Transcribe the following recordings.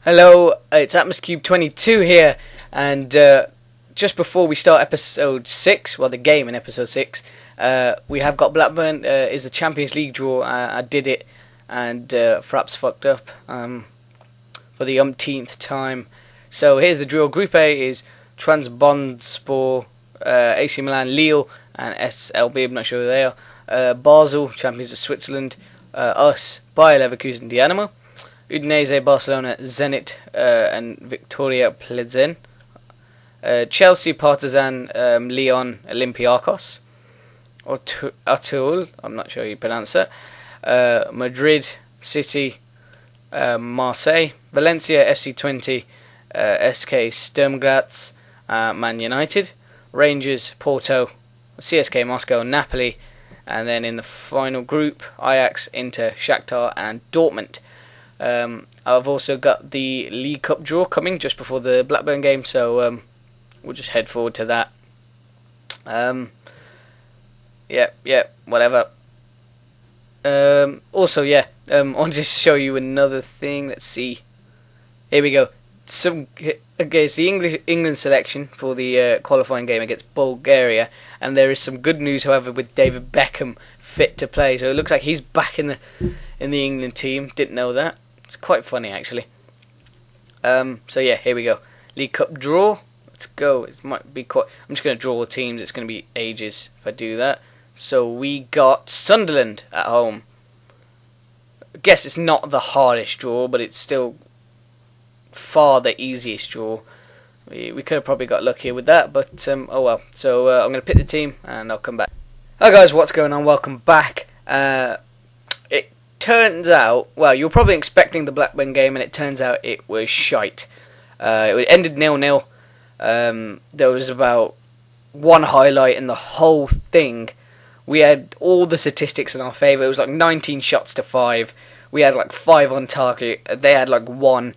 Hello, it's Ep6 here, and just before we start episode 6, well, the game in episode 6, we have got Blackburn is the Champions League draw. I did it, and Fraps fucked up for the umpteenth time. So here's the draw. Group A is Trabzonspor, AC Milan, Lille, and SLB. I'm not sure who they are. Basel, champions of Switzerland. Us, Bayer Leverkusen, Dynamo. Udinese, Barcelona, Zenit, and Victoria Plzen. Chelsea, Partizan, Lyon, Olympiacos. Atul, I'm not sure how you pronounce that. Madrid, City, Marseille, Valencia, FC20, SK Sturm Graz, Man United, Rangers, Porto, CSK Moscow, Napoli, and then in the final group, Ajax, Inter, Shakhtar, and Dortmund. I've also got the League Cup draw coming just before the Blackburn game, so we'll just head forward to that. Whatever. I wanted to show you another thing. Let's see. Here we go. It's the England selection for the qualifying game against Bulgaria, and there is some good news, however, with David Beckham fit to play. So it looks like he's back in the England team. Didn't know that. It's quite funny, actually. Here we go. League Cup draw. Let's go. It might be quite. I'm just going to draw the teams. It's going to be ages if I do that. So we got Sunderland at home. I guess it's not the hardest draw, but it's still far the easiest draw. We could have probably got luckier with that, but oh well. So I'm going to pick the team, and I'll come back. Hi guys, what's going on? Welcome back. It turns out, well, you were probably expecting the Blackburn game, and it turns out it was shite. It ended 0-0. There was about one highlight in the whole thing. We had all the statistics in our favour. It was like 19 shots to 5. We had like 5 on target. They had like 1.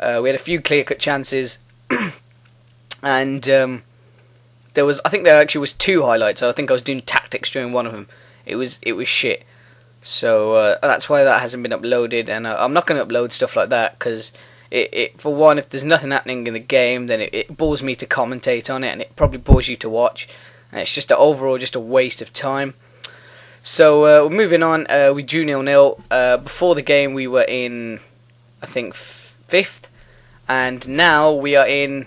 We had a few clear-cut chances. And I think there actually was 2 highlights. So I think I was doing tactics during one of them. It was shit. So that's why that hasn't been uploaded, and I'm not going to upload stuff like that because for one, if there's nothing happening in the game, then it bores me to commentate on it, and it probably bores you to watch, and it's just overall just a waste of time. So we're moving on. We drew 0-0. Before the game, we were in, I think, 5th, and now we are in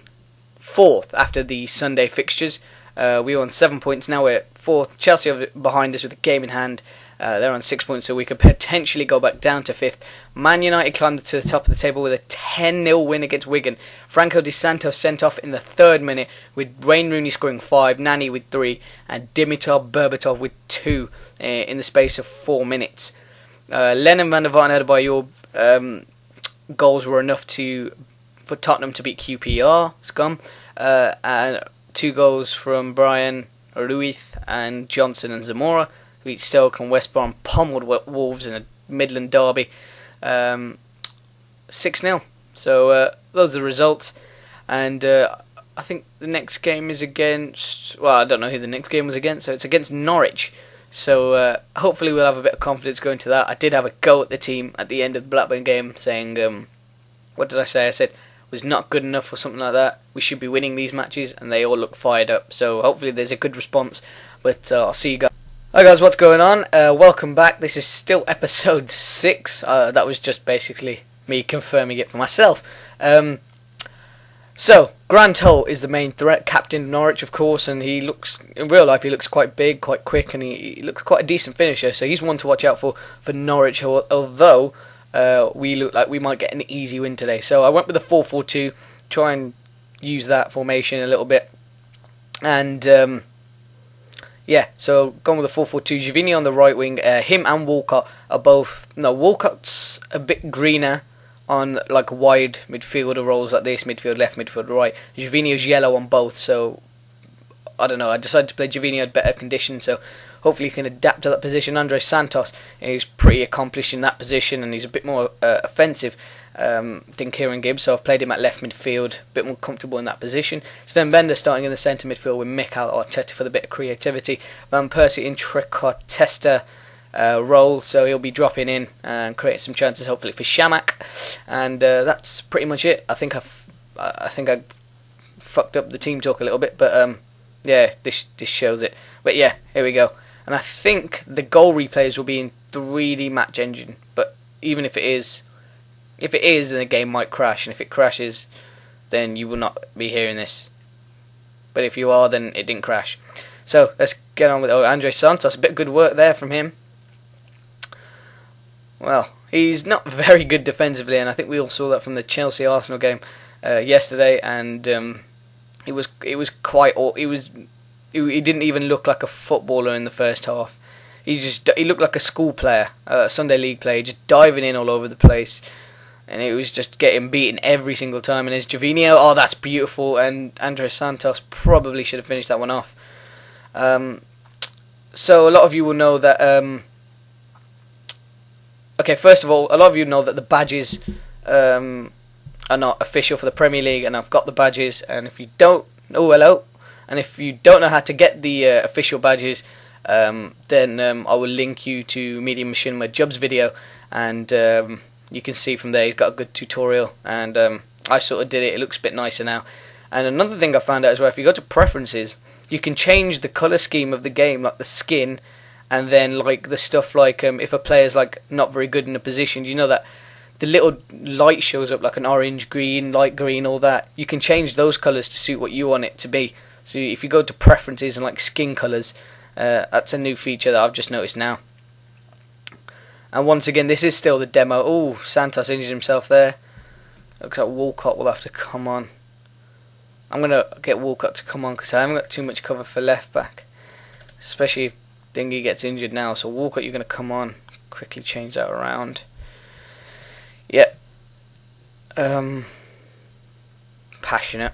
4th after the Sunday fixtures. We were on 7 points. Now we're 4th. Chelsea are behind us with a game in hand. They're on 6 points, so we could potentially go back down to 5th. Man United climbed to the top of the table with a 10-0 win against Wigan. Franco Di Santo sent off in the 3rd minute, with Wayne Rooney scoring 5, Nani with 3, and Dimitar Berbatov with 2 in the space of 4 minutes. Lennon van der Vaart and Adebayor goals were enough for Tottenham to beat QPR, scum, and 2 goals from Brian, Ruiz, and Johnson and Zamora. Beat Stoke, and West Brom pummeled Wolves in a Midland derby, 6-0. So those are the results, and I think the next game is against. Well, I don't know who the next game was against, so it's against Norwich. So hopefully we'll have a bit of confidence going to that. I did have a go at the team at the end of the Blackburn game, saying, what did I say? I said was not good enough or something like that. We should be winning these matches, and they all look fired up. So hopefully there's a good response. But I'll see you guys. Hi guys, what's going on? Welcome back. This is still episode 6. That was just basically me confirming it for myself. So, Grant Hull is the main threat, captain of Norwich, of course, and in real life, he looks quite big, quite quick, and he looks quite a decent finisher, so he's one to watch out for Norwich, although we look like we might get an easy win today. So I went with a 4-4-2, try and use that formation a little bit, and so gone with a 4-4-2. Giovini on the right wing. Him and Walcott are both. No, Walcott's a bit greener on like wide midfielder roles like this, midfield left, midfield right. Giovini is yellow on both, so I don't know. I decided to play Giovini at better condition, so hopefully he can adapt to that position. Andre Santos is pretty accomplished in that position, and he's a bit more offensive than Kieran Gibbs, so I've played him at left midfield, a bit more comfortable in that position. Sven Bender starting in the centre midfield with Mikel Arteta for the bit of creativity. Van Persie, Intrica, Testa, role, so he'll be dropping in and creating some chances, hopefully for Shamak. And that's pretty much it. I think I fucked up the team talk a little bit, but yeah, this shows it. But yeah, here we go. And I think the goal replays will be in 3D Match Engine. But even if it is, then the game might crash. And if it crashes, then you will not be hearing this. But if you are, then it didn't crash. So let's get on with Andre Santos. A bit of good work there from him. Well, he's not very good defensively, and I think we all saw that from the Chelsea Arsenal game yesterday. And he didn't even look like a footballer in the first half. He looked like a school player, a Sunday League player, just diving in all over the place, and it was just getting beaten every single time. And there's Jovino, oh, that's beautiful, and Andre Santos probably should have finished that one off. So a lot of you will know that. Okay, first of all, a lot of you know that the badges are not official for the Premier League, and I've got the badges. And if you don't, hello. And if you don't know how to get the official badges, then I will link you to Media Machinima Jub's video, and you can see from there he's got a good tutorial, and I sort of did it. It looks a bit nicer now. And another thing I found out as well, if you go to preferences, you can change the colour scheme of the game, like the skin, and then like the stuff like if a player's like not very good in a position, you know that the little light shows up like an orange, green, light green, all that. You can change those colours to suit what you want it to be. So if you go to preferences and like skin colours, that's a new feature that I've just noticed now. And once again, this is still the demo. Oh, Santos injured himself there. Looks like Walcott will have to come on. I'm going to get Walcott to come on because I haven't got too much cover for left back. Especially if Dingy gets injured now. So Walcott, you're going to come on. Quickly change that around. Yep. Passionate.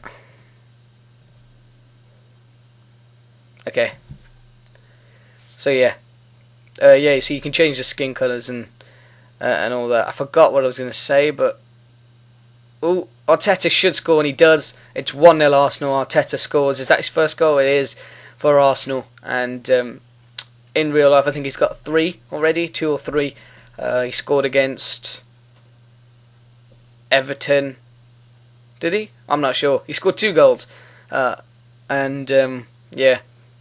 Okay. So yeah. Yeah, so you can change the skin colours and all that. I forgot what I was going to say, but... Oh, Arteta should score, and he does. It's 1-0 Arsenal. Arteta scores. Is that his first goal? It is for Arsenal. And in real life, I think he's got 3 already, 2 or 3. He scored against Everton. Did he? I'm not sure. He scored 2 goals. Yeah.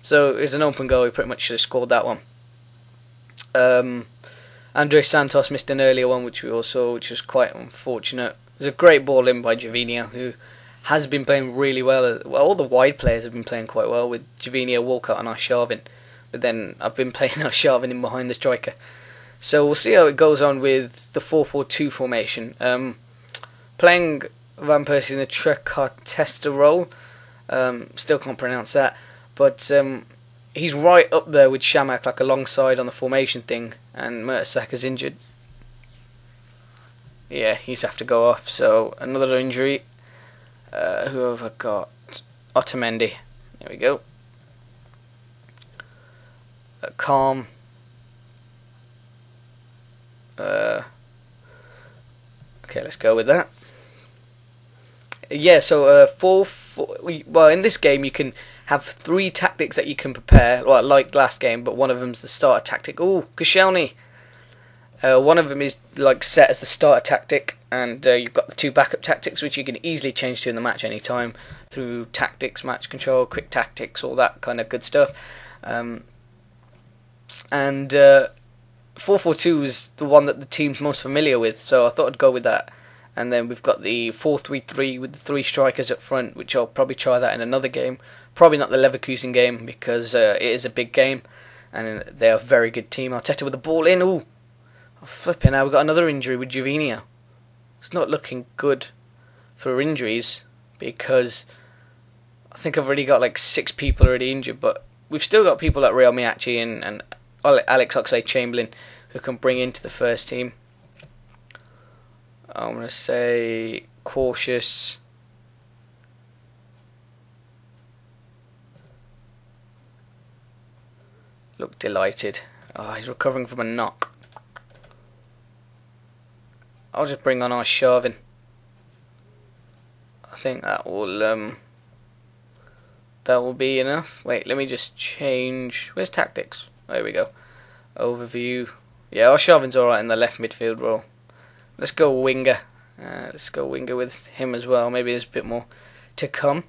So it's an open goal. He pretty much should have scored that one. Andre Santos missed an earlier one, which we all saw, which was quite unfortunate. It was a great ball in by Jovino, who has been playing really well. Well, all the wide players have been playing quite well with Jovino, Walcott and Arshavin. But then I've been playing Arshavin in behind the striker. So we'll see how it goes on with the 4-4-2 formation. Playing Van Persie in the Trequartista role. Still can't pronounce that. But he's right up there with Shamak, like alongside on the formation thing. And Mertesacker's injured. Yeah, he's have to go off. So another injury. Who have I got? Otamendi. There we go. Calm. Okay, let's go with that. Yeah, so well, in this game you can have 3 tactics that you can prepare, well, like last game, but one of them's the starter tactic. Ooh, Koscielny. One of them is like set as the starter tactic, and you've got the 2 backup tactics, which you can easily change to in the match anytime through tactics, match control, quick tactics, all that kind of good stuff. And 4-4-2 is the one that the team's most familiar with, so I thought I'd go with that. And then we've got the 4-3-3 with the 3 strikers up front, which I'll probably try that in another game. Probably not the Leverkusen game, because it is a big game, and they're a very good team. Arteta with the ball in. Ooh. Oh, flipping now, we've got another injury with Jovino. It's not looking good for injuries, because I think I've already got like 6 people already injured, but we've still got people like Real Miachi and Alex Oxlade-Chamberlain who can bring into the first team. I'm going to say cautious. Look delighted. Oh, he's recovering from a knock. I'll just bring on Arshavin. I think that will be enough. Wait, let me just change. Where's tactics? There we go. overview. Yeah, Arshavin's alright in the left midfield role. Let's go winger. Let's go winger with him as well. Maybe there's a bit more to come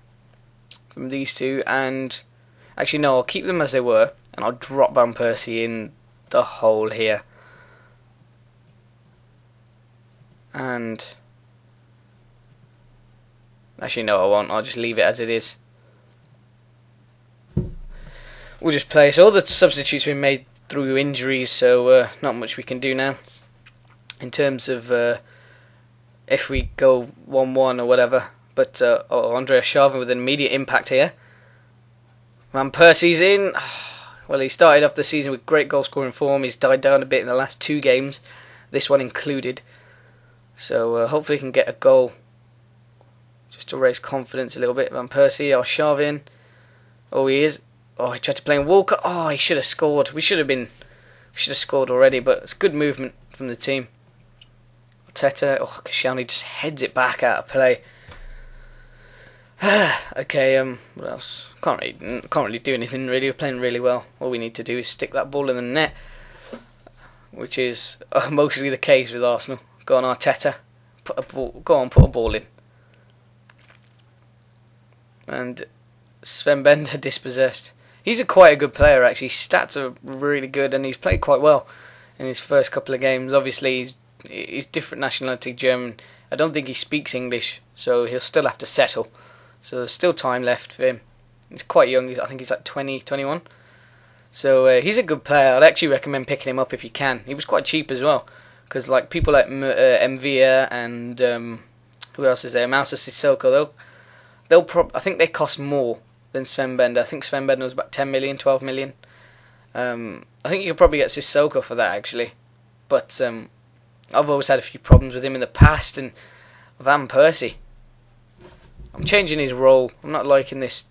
from these two. And actually, no, I'll keep them as they were, and I'll drop Van Persie in the hole here. And actually, no, I won't. I'll just leave it as it is. We'll just play. So all the substitutes we made through injuries, so not much we can do now in terms of if we go 1-1 or whatever. But Andrea Sharvin with an immediate impact here. Van Persie's in. Well, he started off the season with great goal scoring form. He's died down a bit in the last 2 games, this one included. So hopefully he can get a goal just to raise confidence a little bit. Van Persie, Arshavin. Oh, he is. Oh, he tried to play in Walker. Oh, he should have scored. We should have scored already, but it's good movement from the team. Arteta. Oh, Koscielny just heads it back out of play. Okay, what else? Can't really do anything really. We're playing really well. All we need to do is stick that ball in the net, which is mostly the case with Arsenal. Go on, Arteta. Put a ball in. And Sven Bender dispossessed. He's quite a good player actually. His stats are really good, and he's played quite well in his first couple of games. Obviously, he's different nationality, German. I don't think he speaks English, so he'll still have to settle. So there's still time left for him. He's quite young. I think he's like 20, 21. So he's a good player. I'd actually recommend picking him up if you can. He was quite cheap as well, because like people like Mvia and who else is there? Moussa Sissoko. I think they cost more than Sven Bender. I think Sven Bender was about 10 million, 12 million. I think you could probably get Sissoko for that actually. But I've always had a few problems with him in the past. And Van Persie, I'm changing his role. I'm not liking this.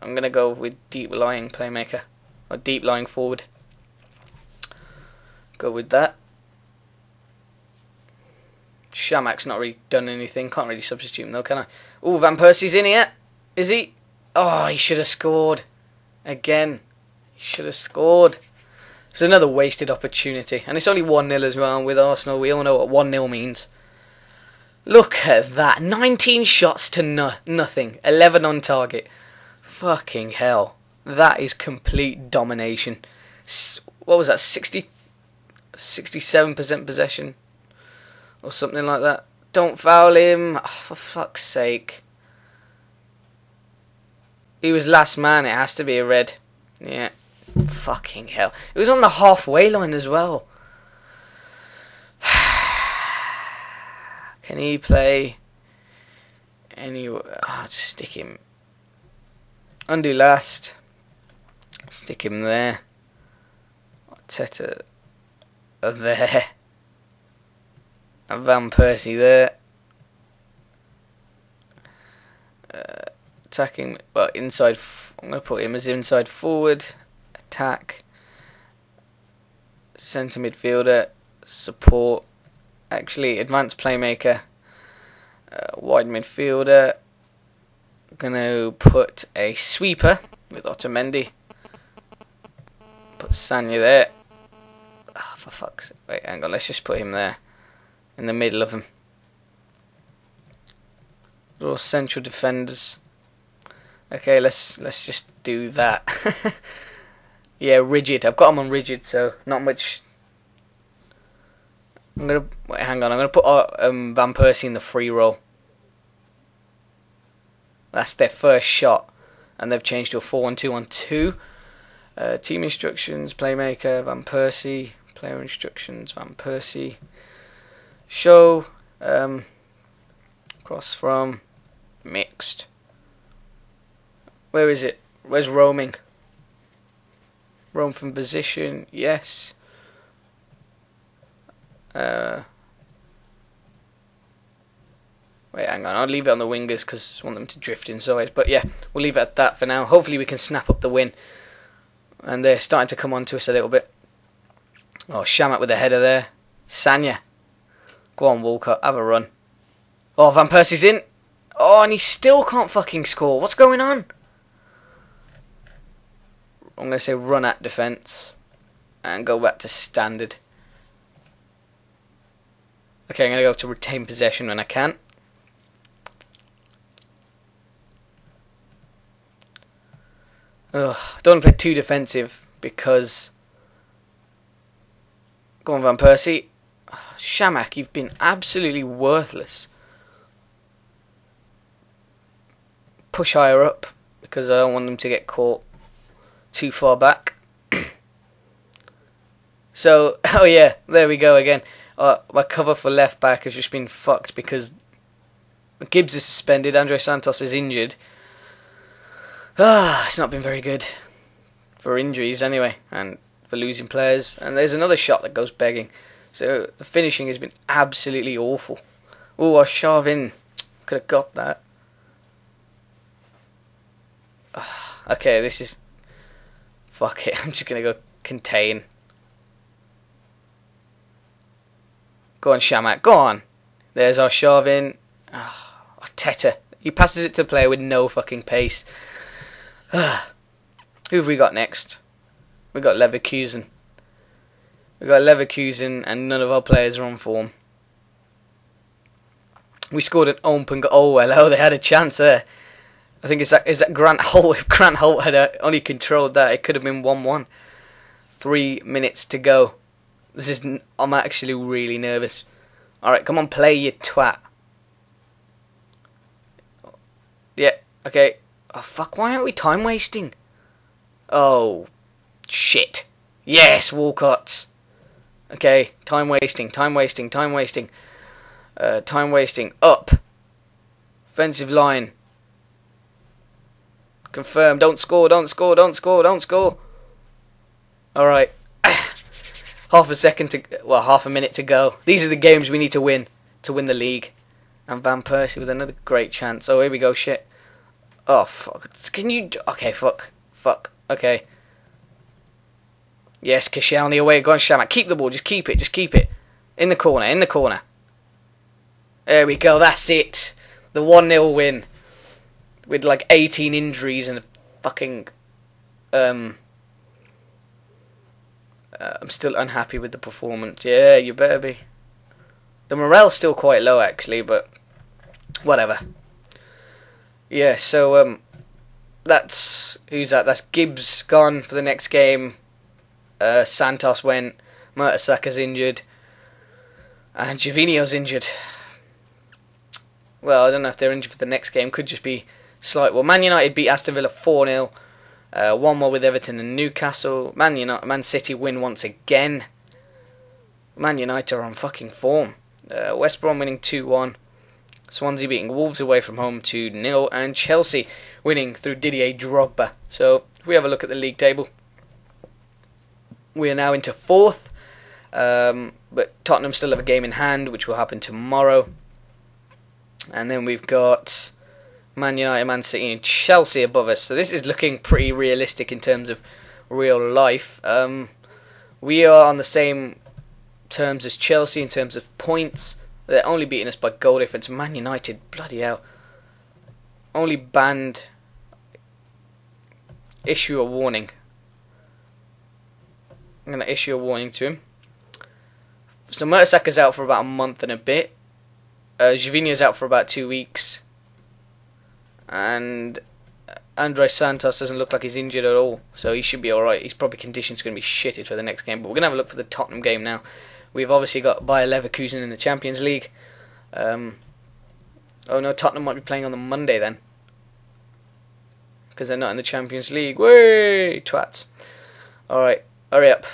I'm going to go with deep lying playmaker. Or deep lying forward. Go with that. Shamak's not really done anything. Can't really substitute him though, can I? Oh, Van Persie's in here. Is he? Oh, he should have scored. Again. He should have scored. It's another wasted opportunity. And it's only 1-0 as well. With Arsenal, we all know what 1-0 means. Look at that. 19 shots to nothing. 11 on target. Fucking hell. That is complete domination. What was that? 67% possession? Or something like that. Don't foul him. Oh, for fuck's sake. He was last man. It has to be a red. Yeah. Fucking hell. It was on the halfway line as well. Can he play anywhere? Oh, just stick him. Undo last. Stick him there. Arteta there. And Van Persie there. Attacking, well, inside. I'm going to put him as inside forward. Attack. Centre midfielder. Support. Actually, advanced playmaker. Wide midfielder. I'm going to put a sweeper with Otamendi. Put Sanya there. Oh, for fuck's sake. Wait, hang on. Let's just put him there. In the middle of them. All central defenders. Okay, let's just do that. Yeah, rigid. I've got them on rigid, so not much. I'm gonna wait. Hang on. I'm gonna put Van Persie in the free roll. That's their first shot, and they've changed to a 4-1-2-1-2. Team instructions: playmaker Van Persie. Player instructions: Van Persie. Show. Cross from. Mixed. Where is it? Where's roaming? Roam from position. Yes. Wait, hang on. I'll leave it on the wingers because I want them to drift inside. But yeah, we'll leave it at that for now. Hopefully we can snap up the win. And they're starting to come on to us a little bit. Oh, Shamak with the header there. Sanya. Go on, Walcott. Have a run. Oh, Van Persie's in. Oh, and he still can't fucking score. What's going on? I'm going to say run at defence. and go back to standard. Okay, I'm going to go to retain possession when I can. Ugh, I don't want to play too defensive because... Go on, Van Persie. Shamak, you've been absolutely worthless. Push higher up because I don't want them to get caught too far back. So, oh yeah, there we go again. My cover for left back has just been fucked because Gibbs is suspended, Andre Santos is injured. It's not been very good for injuries anyway, and for losing players. And there's another shot that goes begging. So the finishing has been absolutely awful. Oh, I shove in. Could have got that. Okay, this is... Fuck it, I'm just going to go contain. Go on, Shamak, go on. There's our shove in. Teta. He passes it to the player with no fucking pace. Who have we got next? We got Leverkusen. We got Leverkusen, and none of our players are on form. We scored an open goal. Oh, hello, they had a chance there. I think is that Grant Holt. If Grant Holt had only controlled that, it could have been 1-1. 3 minutes to go. I'm actually really nervous. Alright, come on, play, you twat. Yeah, okay. Oh, fuck, why aren't we time wasting? Oh, shit. Yes, Walcott. Okay, time wasting. Time wasting. Up. Offensive line. Confirm. Don't score. Alright. Half a minute to go. These are the games we need to win the league. And Van Persie with another great chance. Oh, here we go. Shit. Oh, fuck. Can you... Okay, fuck. Okay. Yes, Koscielny away. Go on, Shamak. Keep the ball. Just keep it. In the corner. There we go. That's it. The 1-0 win. With like 18 injuries and a fucking... I'm still unhappy with the performance. Yeah, you better be. The morale's still quite low, actually, but... Whatever. Yeah, so, that's... Who's that? That's Gibbs gone for the next game. Santos went. Mertesack's injured. And Gervinho's injured. Well, I don't know if they're injured for the next game. Could just be slight. Well, Man United beat Aston Villa 4-0. 1-1 with Everton and Newcastle. Man City win once again. Man United are on fucking form. West Brom winning 2-1. Swansea beating Wolves away from home 2-0. And Chelsea winning through Didier Drogba. So, if we have a look at the league table, we are now into 4th. But Tottenham still have a game in hand, which will happen tomorrow. And then we've got Man United, Man City and Chelsea above us. So this is looking pretty realistic in terms of real life. We are on the same terms as Chelsea in terms of points. They're only beating us by goal difference. Man United, bloody hell. Only banned... Issue a warning. I'm going to issue a warning to him. So Mertesack's out for about a month and a bit. Gervinho's out for about 2 weeks. And Andre Santos doesn't look like he's injured at all. So he should be alright. His probably condition's going to be shitted for the next game. But we're going to have a look for the Tottenham game now. We've obviously got Bayer Leverkusen in the Champions League. Oh no, Tottenham might be playing on the Monday then. Because they're not in the Champions League. Way twats. Alright, hurry up.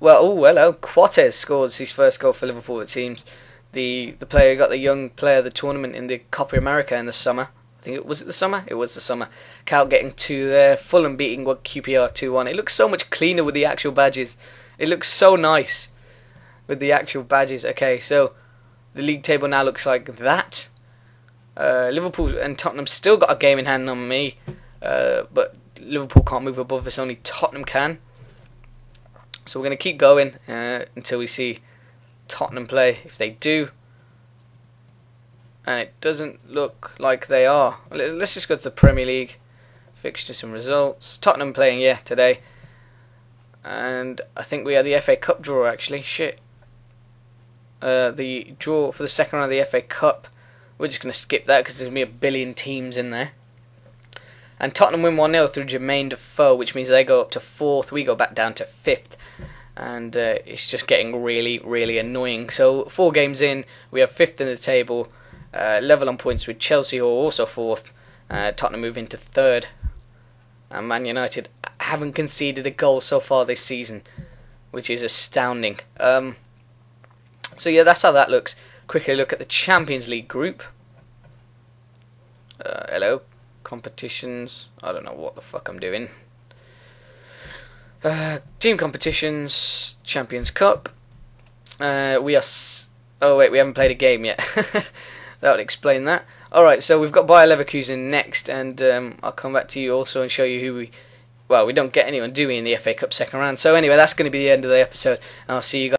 Well, oh, hello. Quates scores his first goal for Liverpool, it seems. The player who got the young player of the tournament in the Copa America in the summer. I think it was the summer? It was the summer. Cal getting 2 there. Fulham beating QPR 2-1. It looks so much cleaner with the actual badges. It looks so nice with the actual badges. Okay, so the league table now looks like that. Liverpool and Tottenham still got a game in hand on me. But Liverpool can't move above us. Only Tottenham can. So we're going to keep going until we see Tottenham play. If they do, and it doesn't look like they are, let's just go to the Premier League Fixtures and results. Tottenham playing, yeah, today. And I think we had the FA Cup draw, actually. Shit. The draw for the second round of the FA Cup. We're just going to skip that because there's going to be a billion teams in there. And Tottenham win 1-0 through Jermaine Defoe, which means they go up to 4th. We go back down to 5th. And it's just getting really, really annoying. So 4 games in, we have 5th in the table. Level on points with Chelsea, who are also 4th. Tottenham move into 3rd. And Man United haven't conceded a goal so far this season, which is astounding. So yeah, that's how that looks. Quickly look at the Champions League group. Hello, competitions. I don't know what the fuck I'm doing. Team competitions, Champions Cup. We are. Oh wait, we haven't played a game yet. That would explain that. Alright, so we've got Bayer Leverkusen next, and I'll come back to you also and show you who we... Well, we don't get anyone, do we, in the FA Cup second round. So anyway, that's going to be the end of the episode, and I'll see you guys